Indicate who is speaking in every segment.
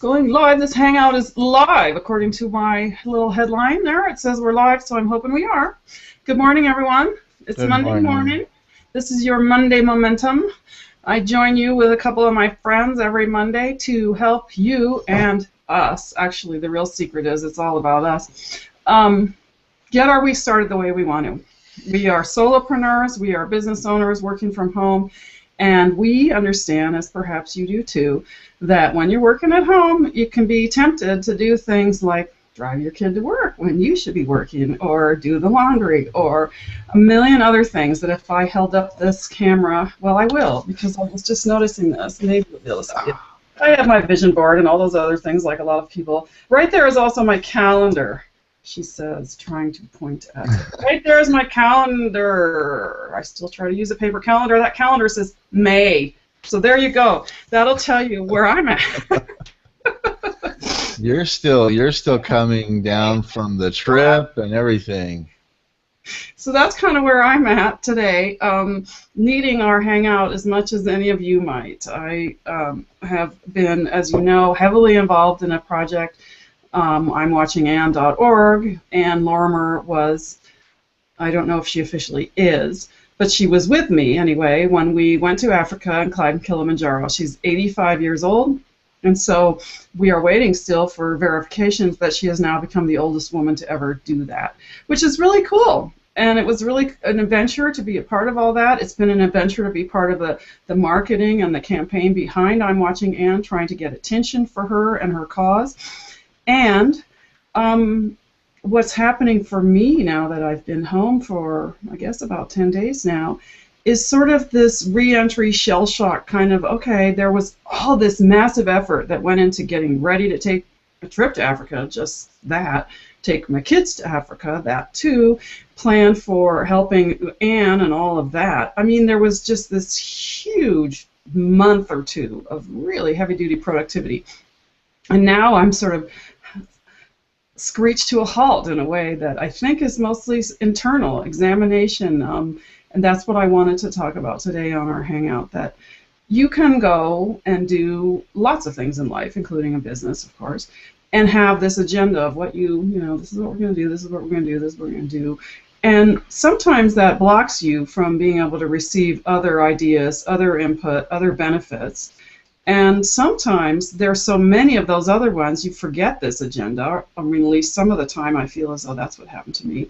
Speaker 1: Going live. This Hangout is live, according to my little headline there. It says we're live, so I'm hoping we are. Good morning, everyone. It's
Speaker 2: Good
Speaker 1: Monday
Speaker 2: morning.
Speaker 1: morning. This is your Monday Momentum. I join you with a couple of my friends every Monday to help you and us. Actually, the real secret is it's all about us. Get our week started the way we want to. We are solopreneurs. We are business owners working from home. And we understand, as perhaps you do too, that when you're working at home, you can be tempted to do things like drive your kid to work when you should be working, or do the laundry, or a million other things that if I held up this camera, well, I will, because I was just noticing this. Maybe you'll be able to see it. I have my vision board and all those other things like a lot of people. Right there is also my calendar, she says, trying to point at it. Right there is my calendar. I still try to use a paper calendar. That calendar says May. So there you go. That'll tell you where I'm at.
Speaker 2: You're still coming down from the trip and everything.
Speaker 1: So that's kind of where I'm at today, needing our hangout as much as any of you might. I have been, as you know, heavily involved in a project. I'm watching Ann.org. Ann Lorimer was, I don't know if she officially is, but she was with me anyway when we went to Africa and climbed Kilimanjaro. She's 85 years old, and so we are waiting still for verifications that she has now become the oldest woman to ever do that, which is really cool. And it was really an adventure to be a part of all that. It's been an adventure to be part of the marketing and the campaign behind I'm Watching Ann, trying to get attention for her and her cause. And what's happening for me now that I've been home for, I guess, about 10 days now, is sort of this re-entry shell shock kind of, okay, there was all this massive effort that went into getting ready to take a trip to Africa, just that, take my kids to Africa, that too, plan for helping Ann and all of that. I mean, there was just this huge month or two of really heavy-duty productivity. And now I'm sort of screeched to a halt in a way that I think is mostly internal examination, and that's what I wanted to talk about today on our Hangout, that you can go and do lots of things in life, including a business, of course, and have this agenda of what you know, this is what we're going to do, this is what we're going to do, this is what we're going to do. And sometimes that blocks you from being able to receive other ideas, other input, other benefits. And sometimes there's so many of those other ones, you forget this agenda. I mean, at least some of the time I feel as though that's what happened to me.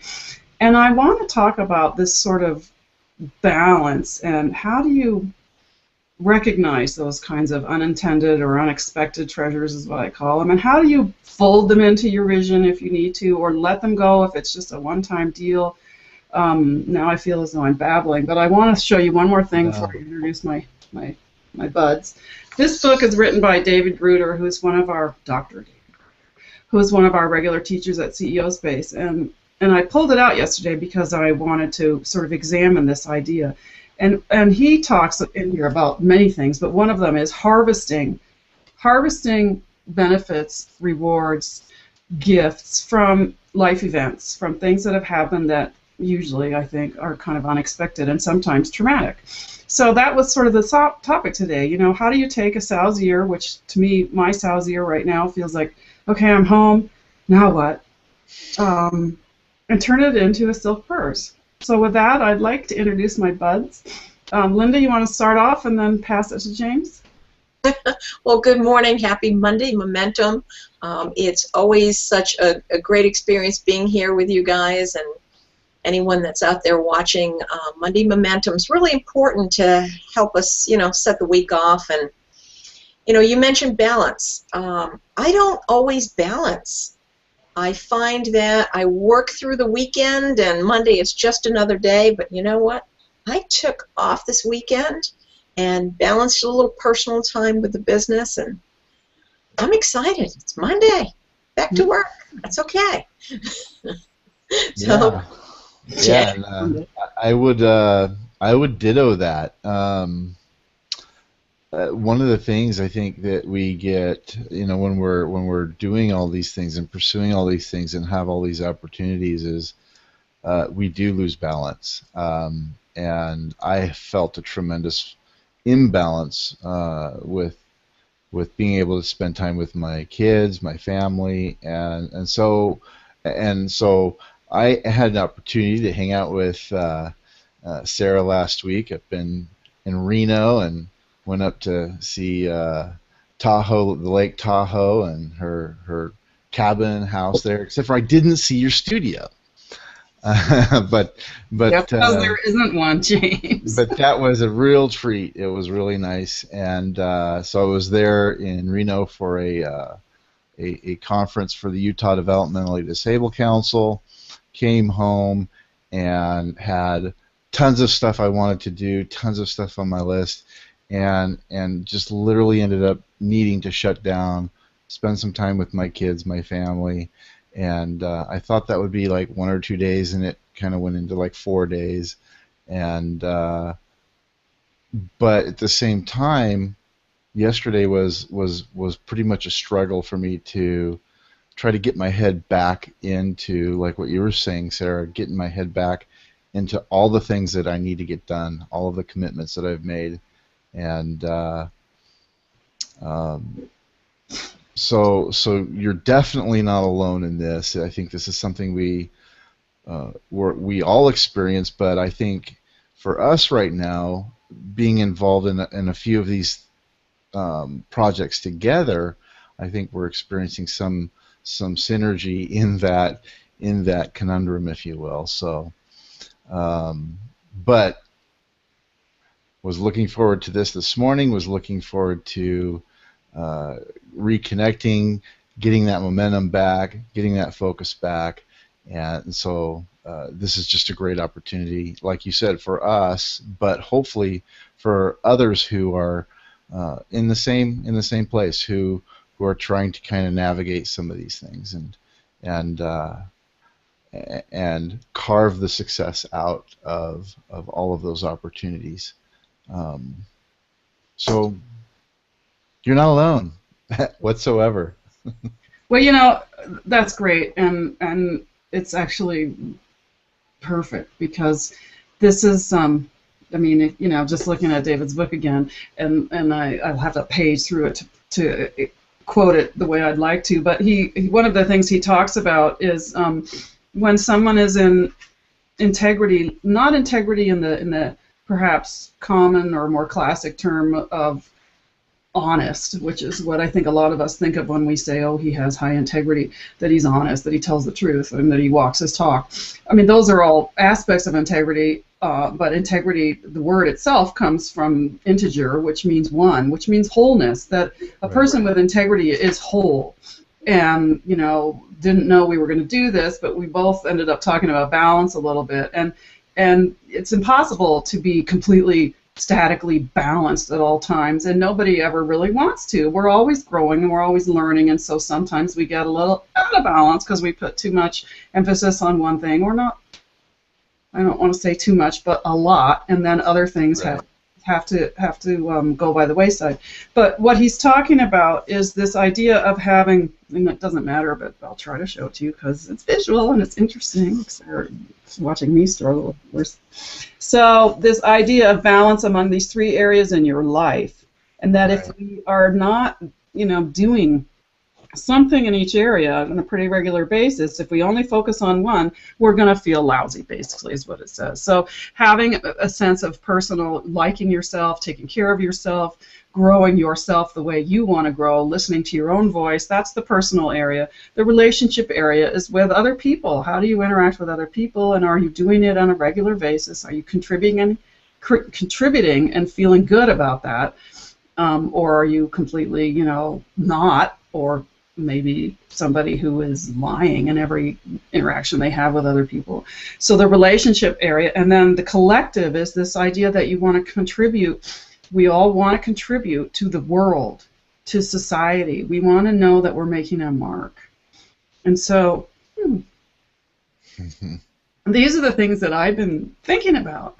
Speaker 1: And I want to talk about this sort of balance and how do you recognize those kinds of unintended or unexpected treasures is what I call them, and how do you fold them into your vision if you need to, or let them go if it's just a one-time deal. Now I feel as though I'm babbling, but I want to show you one more thing before I introduce my buds. This book is written by David Gruder, who's one of our who's one of our regular teachers at CEO Space, and I pulled it out yesterday because I wanted to sort of examine this idea, and he talks in here about many things, but one of them is harvesting benefits, rewards, gifts from life events, from things that have happened that usually I think are kind of unexpected and sometimes traumatic. So that was sort of the topic today. You know, how do you take a sow's ear, which to me, my sow's ear right now feels like, okay, I'm home, now what? And turn it into a silk purse. So with that, I'd like to introduce my buds. Linda, you want to start off and then pass it to James?
Speaker 3: Well, good morning. Happy Monday Momentum. It's always such a great experience being here with you guys, and anyone that's out there watching. Monday Momentum is really important to help us, you know, set the week off. And, you know, you mentioned balance. I don't always balance. I find that I work through the weekend, and Monday is just another day. But you know what? I took off this weekend and balanced a little personal time with the business, and I'm excited. It's Monday. Back to work. That's okay. So.
Speaker 2: Yeah, and, I would ditto that. One of the things I think that we get, you know, when we're doing all these things and pursuing all these things and have all these opportunities is we do lose balance. And I felt a tremendous imbalance with with being able to spend time with my kids, my family, and so I had an opportunity to hang out with Sarah last week up in Reno, and went up to see Tahoe, the Lake Tahoe, and her cabin house there. Except for I didn't see your studio, but
Speaker 1: Yes,
Speaker 2: but
Speaker 1: because there isn't one, James.
Speaker 2: but that was a real treat. It was really nice, and so I was there in Reno for a conference for the Utah Developmentally Disabled Council. Came home and had tons of stuff I wanted to do, tons of stuff on my list, and just literally ended up needing to shut down, spend some time with my kids, my family, and I thought that would be like 1 or 2 days, and it kind of went into like 4 days, and but at the same time, yesterday was pretty much a struggle for me to try to get my head back into, like what you were saying, Sarah, getting my head back into all the things that I need to get done, all of the commitments that I've made, and um, so you're definitely not alone in this. I think this is something we all experience, but I think for us right now, being involved in a few of these projects together, I think we're experiencing some synergy in that conundrum, if you will. So, but was looking forward to this morning. Was looking forward to reconnecting, getting that momentum back, getting that focus back, and so this is just a great opportunity, like you said, for us, but hopefully for others who are in the same place, who are trying to kind of navigate some of these things and carve the success out of all of those opportunities. So you're not alone whatsoever.
Speaker 1: Well, that's great, and it's actually perfect because this is I mean, just looking at David's book again, and I'll have to page through it to quote it the way I'd like to, but one of the things he talks about is when someone is in integrity, not integrity in the perhaps common or more classic term of honest, which is what I think a lot of us think of when we say, oh, he has high integrity, that he's honest, that he tells the truth, and that he walks his talk. I mean, those are all aspects of integrity, but integrity, the word itself, comes from integer, which means one, which means wholeness, that a person with integrity is whole. And, didn't know we were going to do this, but we both ended up talking about balance a little bit. And it's impossible to be completely statically balanced at all times, and nobody ever really wants to. We're always growing and we're always learning, and so sometimes we get a little out of balance because we put too much emphasis on one thing, or not. I don't want to say too much, but a lot, and then other things have to go by the wayside. But what he's talking about is this idea of having, and it doesn't matter, but I'll try to show it to you because it's visual and it's interesting. Or watching me struggle, of course. So this idea of balance among these three areas in your life, and that if we are not, doing something in each area on a pretty regular basis, if we only focus on one, we're going to feel lousy, basically, is what it says. So having a sense of personal liking yourself, taking care of yourself, growing yourself the way you want to grow, listening to your own voice, that's the personal area. The relationship area is with other people. How do you interact with other people, and are you doing it on a regular basis? Are you contributing and feeling good about that? Or are you completely, not, or maybe somebody who is lying in every interaction they have with other people. So the relationship area, and then the collective is this idea that you want to contribute. We all want to contribute to the world, to society. We want to know that we're making a mark. And so these are the things that I've been thinking about.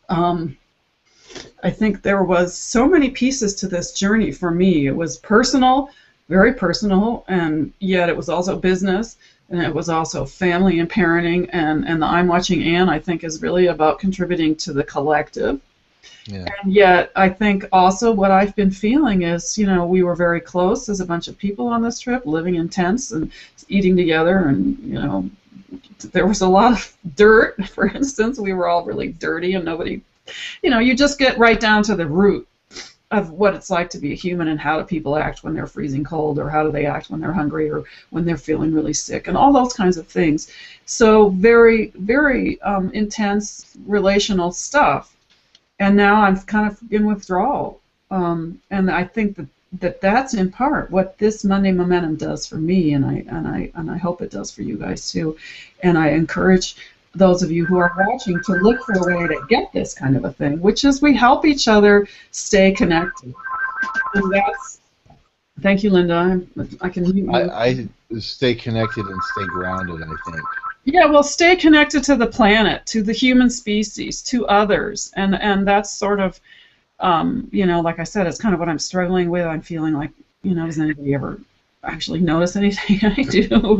Speaker 1: I think there was so many pieces to this journey for me. It was personal, very personal, and yet it was also business, and it was also family and parenting, and the I'm Watching Ann, I think, is really about contributing to the collective.
Speaker 2: Yeah.
Speaker 1: And yet, I think also what I've been feeling is, we were very close as a bunch of people on this trip, living in tents and eating together, and, there was a lot of dirt, for instance. We were all really dirty, and nobody, you just get right down to the root of what it's like to be a human, and how do people act when they're freezing cold, or how do they act when they're hungry, or when they're feeling really sick, and all those kinds of things. So very, very intense relational stuff. And now I'm kind of in withdrawal, and I think that's in part what this Monday Momentum does for me, and I hope it does for you guys too. And I encourage those of you who are watching to look for a way to get this kind of a thing, which is we help each other stay connected. And that's, thank you, Linda. I can mute you.
Speaker 2: I stay connected and stay grounded, I think.
Speaker 1: Yeah, well, stay connected to the planet, to the human species, to others, and that's sort of, like I said, it's kind of what I'm struggling with. I'm feeling like, does anybody ever actually notice anything I do,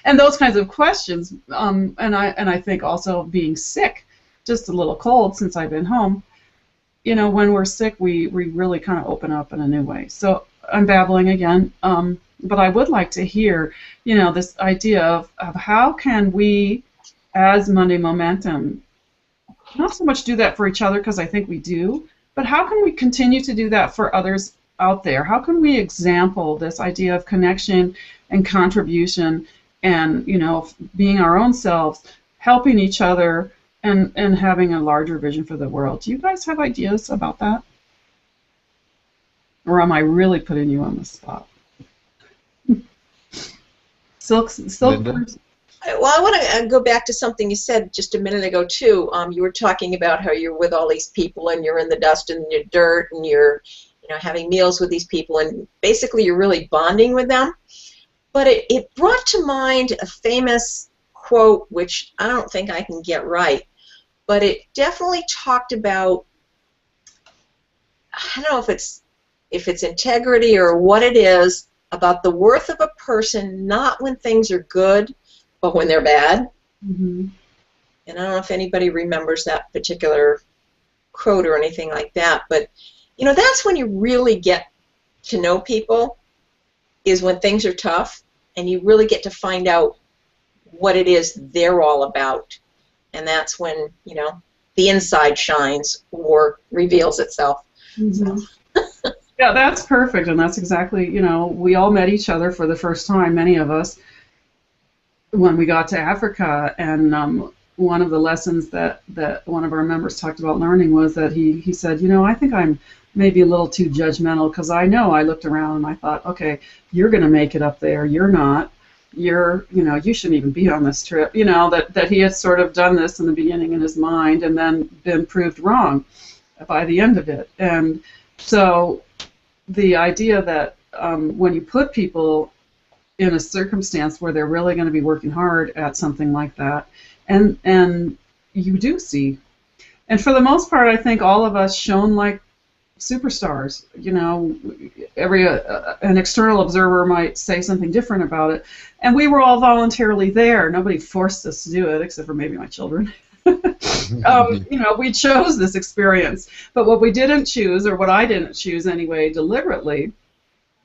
Speaker 1: and those kinds of questions. And I think also being sick, just a little cold since I've been home. When we're sick, we really kind of open up in a new way. So I'm babbling again. But I would like to hear, this idea of how can we, as Monday Momentum, not so much do that for each other, because I think we do, but how can we continue to do that for others out there? How can we example this idea of connection and contribution and, being our own selves, helping each other, and having a larger vision for the world? Do you guys have ideas about that? Or am I really putting you on the spot? Silk.
Speaker 2: Linda?
Speaker 3: Well, I want to go back to something you said just a minute ago, too. You were talking about how you're with all these people, and you're in the dust and the dirt, and you're having meals with these people, and basically you're really bonding with them. But it brought to mind a famous quote, which I don't think I can get right, but it definitely talked about, I don't know if it's integrity or what it is, about the worth of a person, not when things are good, but when they're bad.
Speaker 1: Mm-hmm.
Speaker 3: And I don't know if anybody remembers that particular quote or anything like that, but that's when you really get to know people, is when things are tough, and you really get to find out what it is they're all about. And that's when, the inside shines or reveals itself.
Speaker 1: Mm-hmm. So. Yeah, that's perfect, and that's exactly, we all met each other for the first time, many of us, when we got to Africa, and one of the lessons that one of our members talked about learning was that he said, I think I'm maybe a little too judgmental, because I looked around and I thought, okay, you're going to make it up there, you're not, you shouldn't even be on this trip, that he had sort of done this in the beginning in his mind and then been proved wrong by the end of it. And so the idea that when you put people in a circumstance where they're really going to be working hard at something like that, and you do see, and for the most part, I think all of us shone like superstars. An external observer might say something different about it, and we were all voluntarily there. Nobody forced us to do it, except for maybe my children. We chose this experience, but what we didn't choose, or what I didn't choose anyway, deliberately,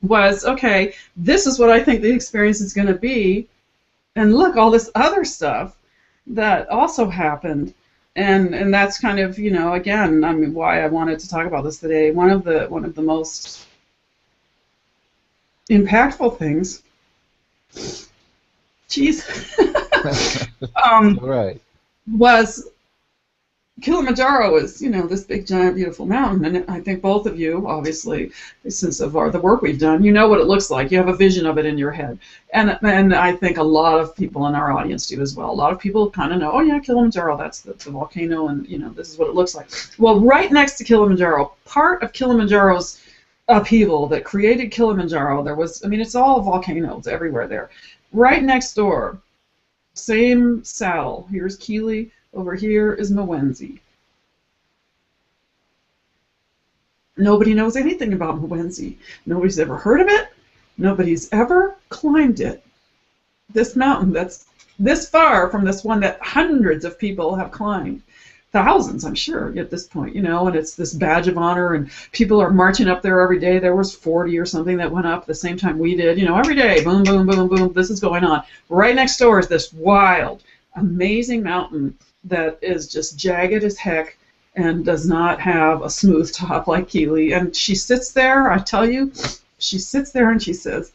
Speaker 1: was, okay, this is what I think the experience is going to be, and look, all this other stuff that also happened, and that's kind of, again, why I wanted to talk about this today. One of the most impactful things,
Speaker 2: Right.
Speaker 1: was Kilimanjaro is, this big, giant, beautiful mountain, and I think both of you, obviously, since of the work we've done, you know what it looks like. You have a vision of it in your head, and I think a lot of people in our audience do as well. A lot of people kind of know, oh yeah, Kilimanjaro, that's the volcano, and this is what it looks like. Well, right next to Kilimanjaro, part of Kilimanjaro's upheaval that created Kilimanjaro, there was, it's all volcanoes everywhere there. Right next door, same saddle. Here's Kili. Over here is Mwenzi. Nobody knows anything about Mwenzi. Nobody's ever heard of it. Nobody's ever climbed it. This mountain that's this far from this one that hundreds of people have climbed. thousands, I'm sure, at this point, and it's this badge of honor, and people are marching up there every day. There was 40 or something that went up at the same time we did, every day, boom, boom, boom, boom, this is going on. Right next door is this wild, amazing mountain that is just jagged as heck and does not have a smooth top like Keeley. And she sits there, I tell you, she sits there and she says,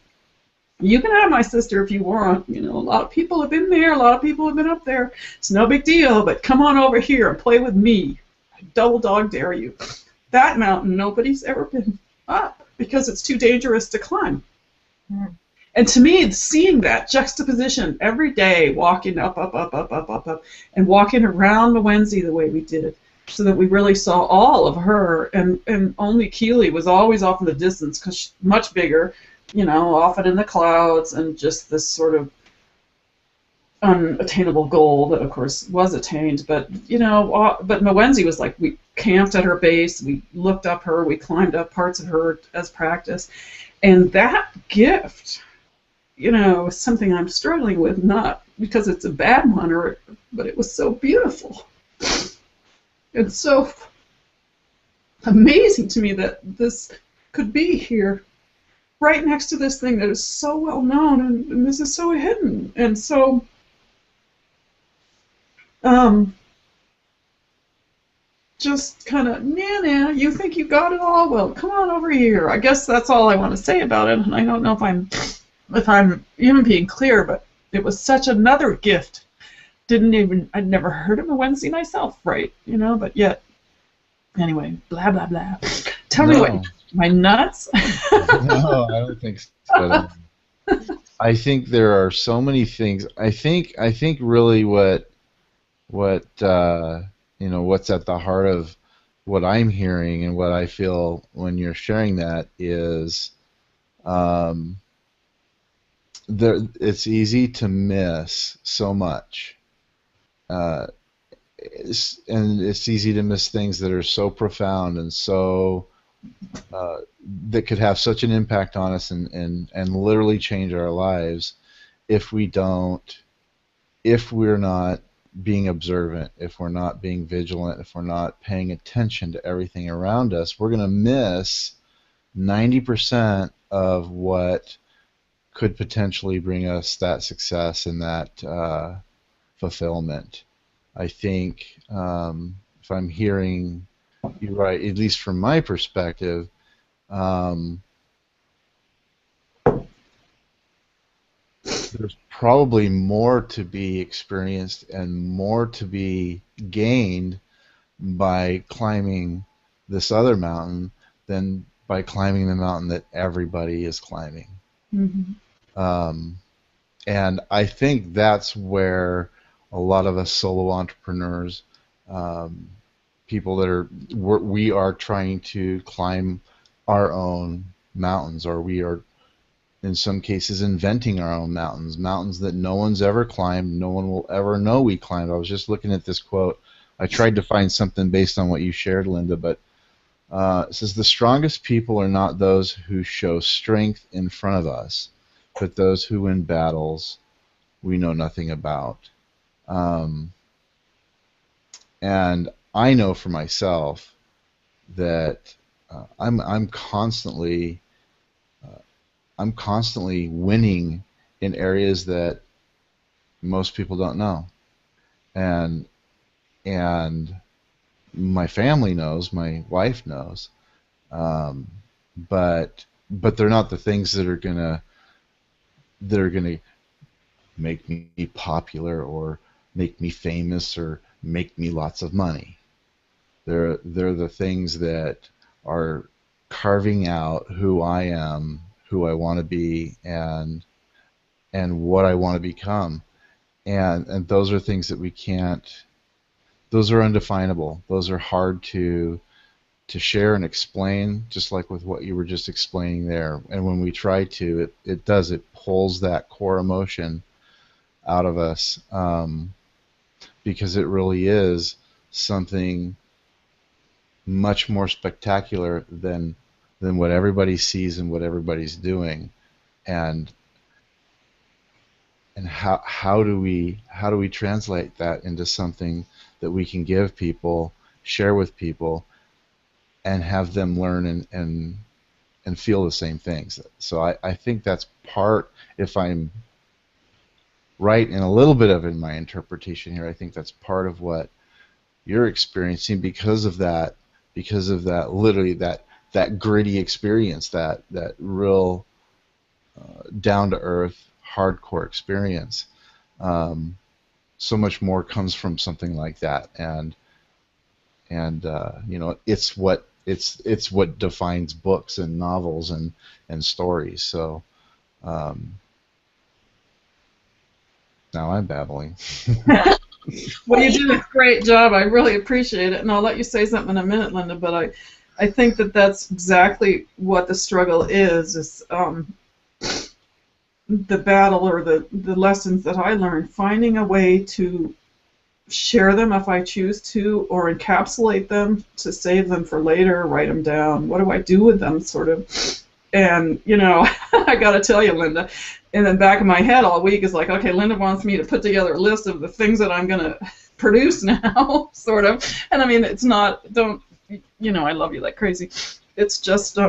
Speaker 1: you can have my sister if you want. A lot of people have been there. A lot of people have been up there. It's no big deal, but come on over here and play with me. I double dog dare you. That mountain, nobody's ever been up because it's too dangerous to climb. Mm. And to me, seeing that juxtaposition every day, walking up, up, up, up, up, up, up, and walking around Mawenzi the way we did, so that we really saw all of her, and only Keeley was always off in the distance because she's much bigger, often in the clouds, and just this sort of unattainable goal that, of course, was attained. But, but Mawenzi was like, we camped at her base, we looked up her, we climbed up parts of her as practice. And that gift, is something I'm struggling with, not because it's a bad one, but it was so beautiful. It's so amazing to me that this could be here, right next to this thing that is so well known, and this is so hidden, and so just kind of, nah, you think you got it all? Well, come on over here. I guess that's all I want to say about it, and I don't know if I'm even being clear, but it was such another gift. I'd never heard of a Wednesday myself, right? But yet, anyway, blah, blah, blah. Tell me what, am I nuts?
Speaker 2: No, I don't think so. I think there are so many things. I think really what's at the heart of what I'm hearing and what I feel when you're sharing that is it's easy to miss so much. It's easy to miss things that are so profound and so that could have such an impact on us and literally change our lives if we're not being observant, if we're not being vigilant, if we're not paying attention to everything around us. We're going to miss 90% of what could potentially bring us that success and that fulfillment. I think if I'm hearing you right, at least from my perspective, there's probably more to be experienced and more to be gained by climbing this other mountain than by climbing the mountain that everybody is climbing. Mm-hmm. And I think that's where a lot of us solo entrepreneurs, people that we are trying to climb our own mountains, or we are in some cases inventing our own mountains that no one's ever climbed, no one will ever know we climbed. I was just looking at this quote. I tried to find something based on what you shared, Linda, but it says, the strongest people are not those who show strength in front of us, but those who win battles we know nothing about. And I know for myself that I'm constantly winning in areas that most people don't know, and my family knows, my wife knows, but they're not the things that are gonna make me popular or make me famous or make me lots of money. They're the things that are carving out who I am, who I want to be, and what I want to become. And those are things that we can't, those are undefinable. Those are hard to share and explain, just like with what you were just explaining there. And when we try to, it pulls that core emotion out of us, because it really is something much more spectacular than what everybody sees and what everybody's doing. And how do we translate that into something that we can give people, share with people, and have them learn and feel the same things. So I think that's part, if I'm right in a little bit of in my interpretation here, I think that's part of what you're experiencing because of that literally that gritty experience, that real down to earth hardcore experience. So much more comes from something like that, and it's what defines books and novels and stories. So now I'm babbling.
Speaker 1: Well, you did a great job. I really appreciate it, and I'll let you say something in a minute, Linda. But I think that that's exactly what the struggle is the battle or the lessons that I learned, finding a way to share them if I choose to, or encapsulate them to save them for later, write them down. What do I do with them, sort of? And, I got to tell you, Linda, in the back of my head all week is like, okay, Linda wants me to put together a list of the things that I'm going to produce now, sort of. And I mean, it's not, I love you like crazy. It's just,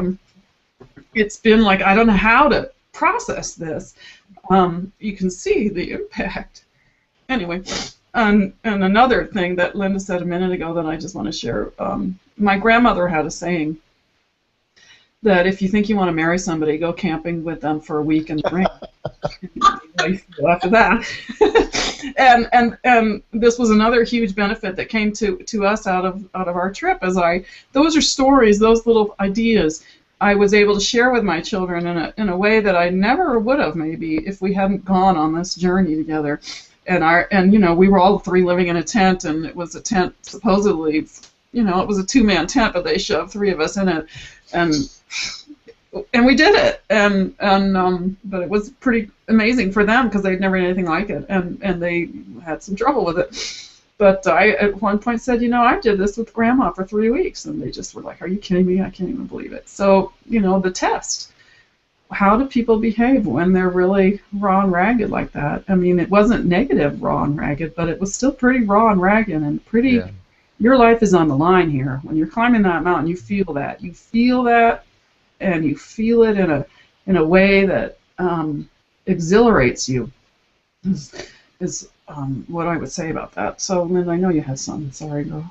Speaker 1: it's been like, I don't know how to process this. You can see the impact. Anyway, and another thing that Linda said a minute ago that I just want to share, my grandmother had a saying that if you think you want to marry somebody, go camping with them for a week in the rain. After that. and this was another huge benefit that came to us out of our trip. Those are stories, those little ideas I was able to share with my children in a way that I never would have, maybe, if we hadn't gone on this journey together. And we were all three living in a tent, and it was a tent supposedly, it was a 2-man tent, but they shoved 3 of us in it, and we did it, but it was pretty amazing for them because they'd never had anything like it, and they had some trouble with it. But I, at one point, said, I did this with Grandma for 3 weeks, and they just were like, "Are you kidding me? I can't even believe it." So, the test. How do people behave when they're really raw and ragged like that? I mean, it wasn't negative raw and ragged, but it was still pretty raw and ragged and pretty. Yeah. Your life is on the line here. When you're climbing that mountain, you feel that. You feel that, and you feel it in a way that exhilarates you. Is what I would say about that. So, Linda, I know you had some. Sorry, girl.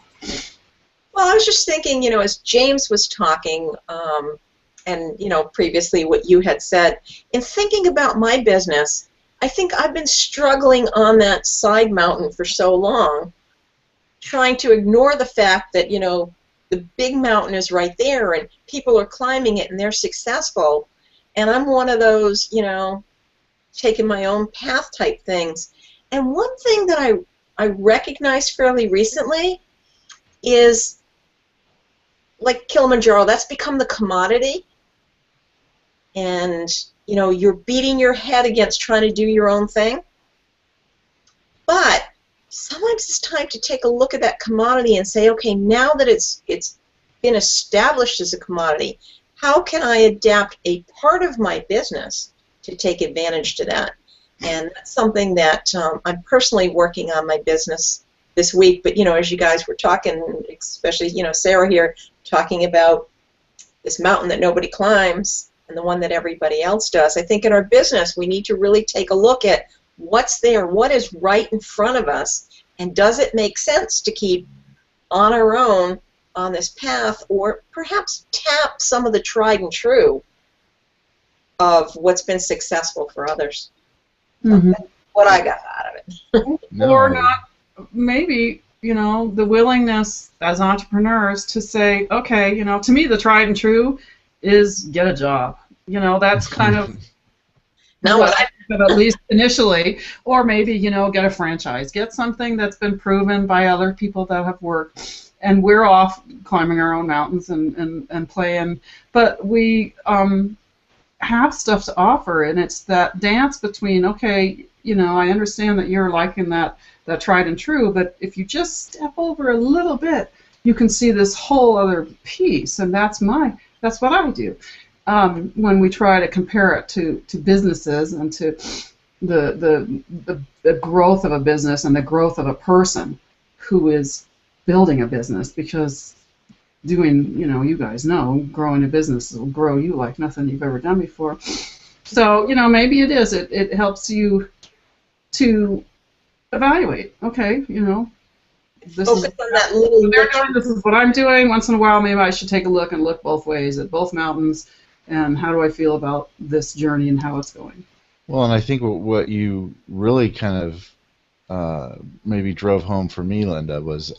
Speaker 3: Well, I was just thinking, as James was talking, and, previously what you had said, in thinking about my business, I think I've been struggling on that side mountain for so long, trying to ignore the fact that, the big mountain is right there and people are climbing it and they're successful. And I'm one of those, taking my own path type things. And one thing that I recognized fairly recently is, like Kilimanjaro, that's become the commodity. And, you're beating your head against trying to do your own thing. But sometimes it's time to take a look at that commodity and say, okay, now that it's been established as a commodity, how can I adapt a part of my business to take advantage to that? And that's something that I'm personally working on my business this week. But, as you guys were talking, especially, Sarah here, talking about this mountain that nobody climbs and the one that everybody else does, I think in our business we need to really take a look at what's there, what is right in front of us, and does it make sense to keep on our own on this path, or perhaps tap some of the tried and true of what's been successful for others.
Speaker 1: Mm-hmm.
Speaker 3: That's what I got out of it.
Speaker 2: No.
Speaker 1: Or not, maybe, the willingness as entrepreneurs to say, okay, to me the tried and true is get a job. That's kind of what I think of, at least initially. Or maybe, get a franchise. Get something that's been proven by other people that have worked. And we're off climbing our own mountains and playing. But we have stuff to offer, and it's that dance between, okay, I understand that you're liking that tried and true, but if you just step over a little bit, you can see this whole other piece, and that's what I do when we try to compare it to businesses and to the growth of a business and the growth of a person who is building a business, because doing, you guys know, growing a business will grow you like nothing you've ever done before. So, maybe it helps you to evaluate, okay, this is
Speaker 3: Focus on that little
Speaker 1: what they're
Speaker 3: niche.
Speaker 1: doing, this is what I'm doing. Once in a while, maybe I should take a look and look both ways at both mountains, and how do I feel about this journey and how it's going.
Speaker 2: Well, and I think what you really kind of maybe drove home for me, Linda, was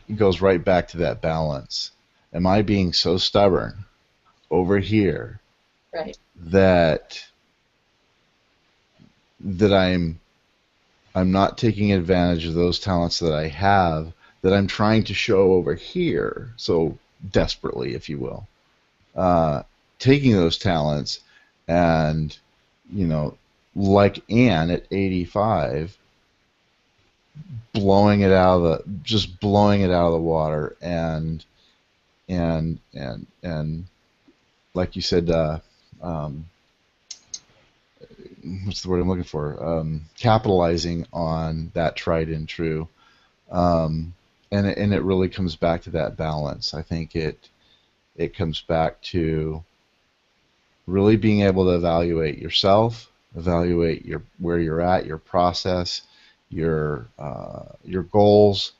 Speaker 2: it goes right back to that balance. Am I being so stubborn over here
Speaker 3: Right.
Speaker 2: that I'm not taking advantage of those talents that I have, that I'm trying to show over here so desperately, if you will, taking those talents and, like Anne at 85, blowing it out of the water, and like you said, what's the word I'm looking for? Capitalizing on that tried and true, and it really comes back to that balance. I think it comes back to really being able to evaluate yourself, evaluate where you're at, your process, your goals,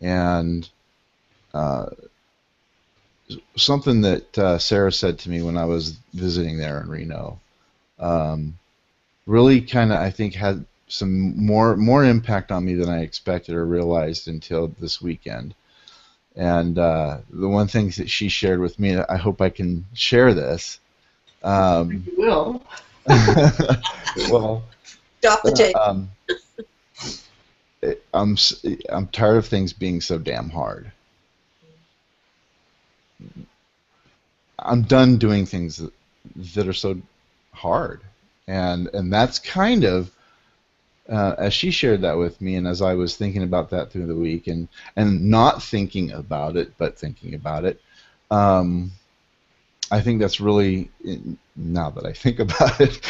Speaker 2: and something that Sarah said to me when I was visiting there in Reno. Really kind of, I think, had some more impact on me than I expected or realized until this weekend. And the one thing that she shared with me, I hope I can share this.
Speaker 1: You will.
Speaker 2: Well,
Speaker 3: Stop the tape.
Speaker 2: I'm tired of things being so damn hard. I'm done doing things that are so hard. And that's kind of, as she shared that with me, and as I was thinking about that through the week, and not thinking about it, but thinking about it, I think that's really, now that I think about it,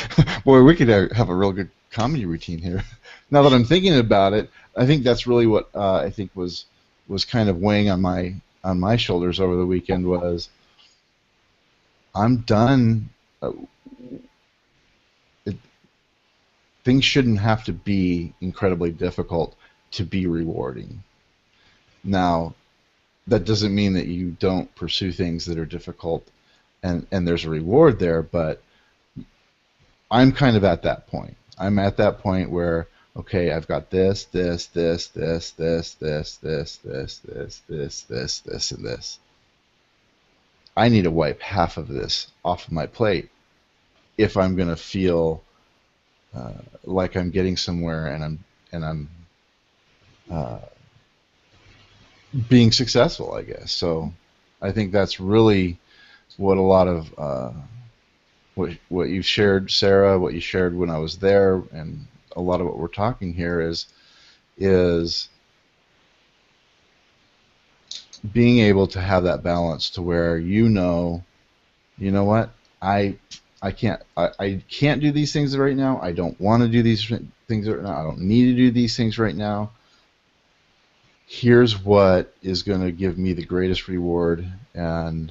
Speaker 2: boy, we could have a real good comedy routine here. Now that I'm thinking about it, I think that's really what I think was kind of weighing on my shoulders over the weekend was, I'm done. Things shouldn't have to be incredibly difficult to be rewarding. Now, that doesn't mean that you don't pursue things that are difficult and there's a reward there, but I'm kind of at that point. I'm at that point where, okay, I've got this, and this. I need to wipe half of this off of my plate if I'm going to feel like I'm getting somewhere and I'm being successful, I guess. So I think that's really what a lot of what you've shared, Sarah, what you shared when I was there, and a lot of what we're talking here is being able to have that balance to where you know what, I can't do these things right now. I don't want to do these things right now. I don't need to do these things right now. Here's what is going to give me the greatest reward, and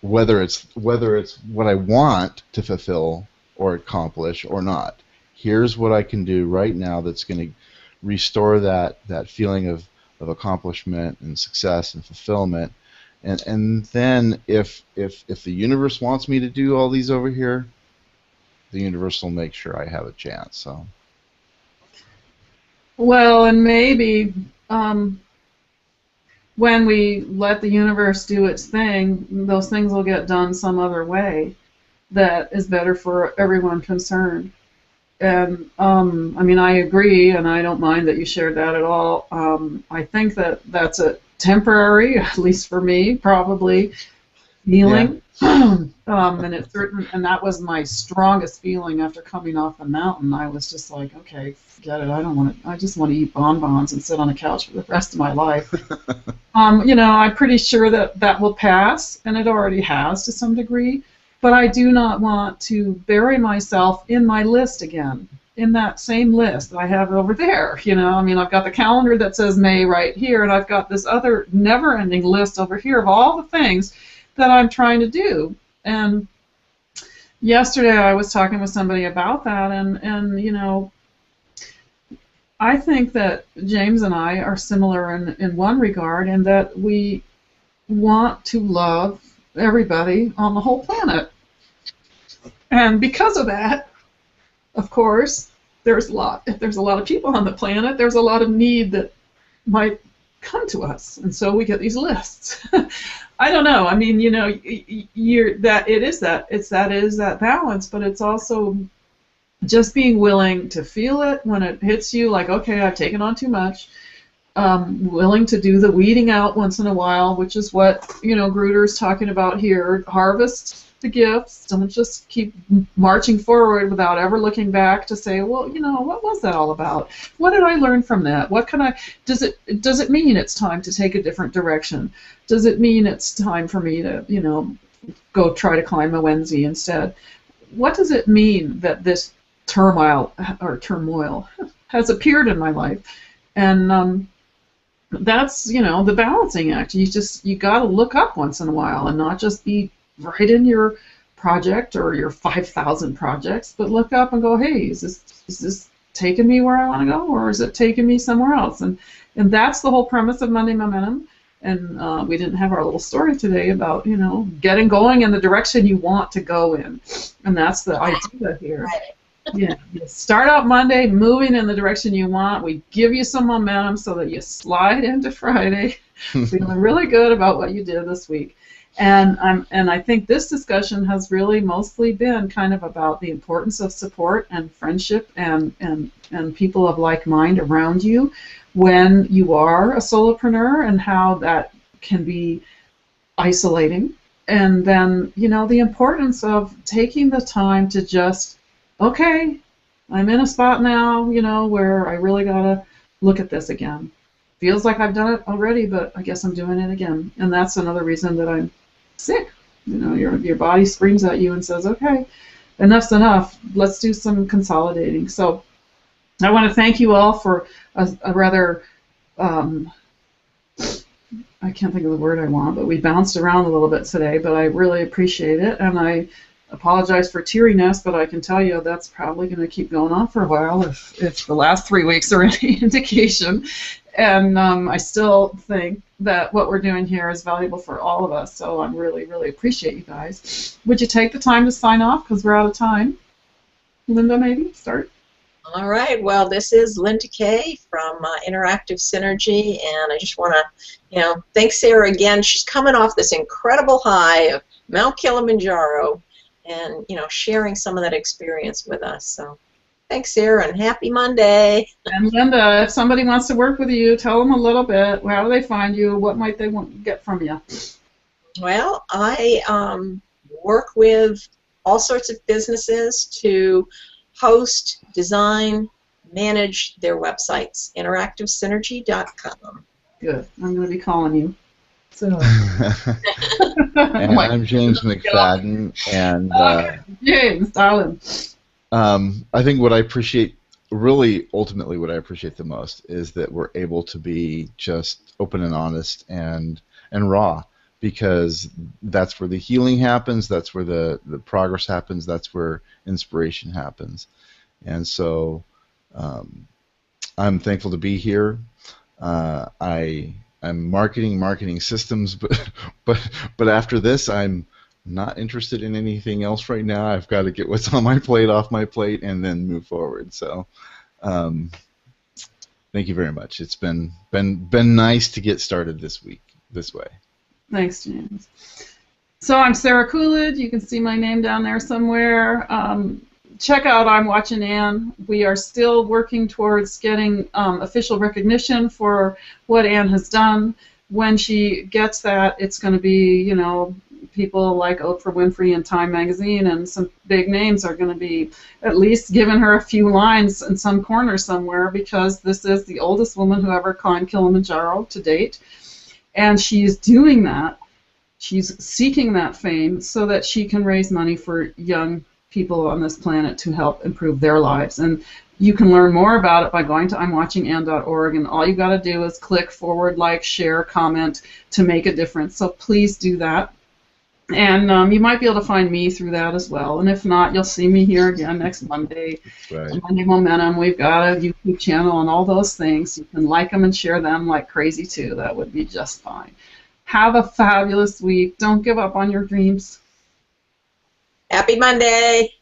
Speaker 2: whether it's what I want to fulfill or accomplish or not, here's what I can do right now that's going to restore that feeling of accomplishment and success and fulfillment. And then if the universe wants me to do all these over here, the universe will make sure I have a chance. So.
Speaker 1: Well, and maybe when we let the universe do its thing, those things will get done some other way that is better for everyone concerned. And I mean, I agree, and I don't mind that you shared that at all. I think that's a temporary, at least for me, probably healing. Yeah. And it's certain, and that was my strongest feeling after coming off the mountain. I was just like, okay, forget it. I don't want to. I just want to eat bonbons and sit on a couch for the rest of my life. I'm pretty sure that will pass, and it already has to some degree. but I do not want to bury myself in my list again, in that same list that I have over there. You know, I mean, I've got the calendar that says May right here, and I've got this other never-ending list over here of all the things that I'm trying to do. And yesterday I was talking with somebody about that, and you know, I think that James and I are similar in one regard, in that we want to love everybody on the whole planet. And because of that, of course, if there's a lot of people on the planet, there's a lot of need that might come to us, and so we get these lists. I don't know. I mean, you know, it is that balance, but it's also just being willing to feel it when it hits you, like, okay, I've taken on too much. Willing to do the weeding out once in a while, which is what, you know, Gruder's talking about here. Harvest the gifts. Don't just keep marching forward without ever looking back to say, well, you know, what was that all about? What did I learn from that? What can I? Does it mean it's time to take a different direction? Does it mean it's time for me to, you know, go try to climb a Wednesday instead? What does it mean that this turmoil has appeared in my life? And that's, you know, the balancing act. You got to look up once in a while and not just be right in your project or your 5,000 projects, but look up and go, hey, is this taking me where I want to go, or is it taking me somewhere else? And that's the whole premise of Monday Momentum. And we didn't have our little story today about, you know, getting going in the direction you want to go in. And that's the idea here. Yeah, you start out Monday moving in the direction you want. We give you some momentum so that you slide into Friday feeling really good about what you did this week. And I think this discussion has really mostly been kind of about the importance of support and friendship and people of like mind around you when you are a solopreneur, and how that can be isolating. And then, you know, the importance of taking the time to just, okay, I'm in a spot now, you know, where I really gotta look at this again. Feels like I've done it already, but I guess I'm doing it again. And that's another reason that I'm sick. You know, your body screams at you and says, okay, enough's enough. Let's do some consolidating. So I want to thank you all for a rather, I can't think of the word I want, but we bounced around a little bit today, but I really appreciate it. And I apologize for teariness, but I can tell you that's probably going to keep going on for a while if the last 3 weeks are any indication. And I still think that what we're doing here is valuable for all of us, so I really, really appreciate you guys. Would you take the time to sign off, because we're out of time? Linda, maybe start.
Speaker 3: All right. Well, this is Linda Kay from Interactive Synergy, and I just want to, you know, thank Sarah again. She's coming off this incredible high of Mount Kilimanjaro, and, you know, sharing some of that experience with us. So thanks, Sarah, and happy Monday.
Speaker 1: And Linda, if somebody wants to work with you, tell them a little bit. How do they find you? What might they want to get from you?
Speaker 3: Well, I work with all sorts of businesses to host, design, manage their websites. InteractiveSynergy.com.
Speaker 1: Good. I'm going to be calling you. So.
Speaker 2: And I'm James McFadden, and
Speaker 1: James, darling.
Speaker 2: I think what I appreciate, really ultimately what I appreciate the most, is that we're able to be just open and honest and raw, because that's where the healing happens, that's where the progress happens, that's where inspiration happens. And so I'm thankful to be here. I'm marketing systems, but after this, I'm not interested in anything else right now. I've got to get what's on my plate off my plate and then move forward. So, thank you very much. It's been nice to get started this week this way.
Speaker 1: Thanks, James. So I'm Sarah Coolidge. You can see my name down there somewhere. Check out I'm Watching Ann. We are still working towards getting official recognition for what Ann has done. When she gets that, it's going to be, you know, people like Oprah Winfrey and Time Magazine and some big names are going to be at least giving her a few lines in some corner somewhere, because this is the oldest woman who ever climbed Kilimanjaro to date. And she is doing that She's seeking that fame so that she can raise money for young people on this planet to help improve their lives. And you can learn more about it by going to imwatchingann.org, and all you got to do is click forward, like, share, comment to make a difference. So please do that. And you might be able to find me through that as well. And if not, you'll see me here again next Monday.
Speaker 2: Right.
Speaker 1: Monday Momentum. We've got a YouTube channel and all those things. You can like them and share them like crazy too. That would be just fine. Have a fabulous week. Don't give up on your dreams.
Speaker 3: Happy Monday.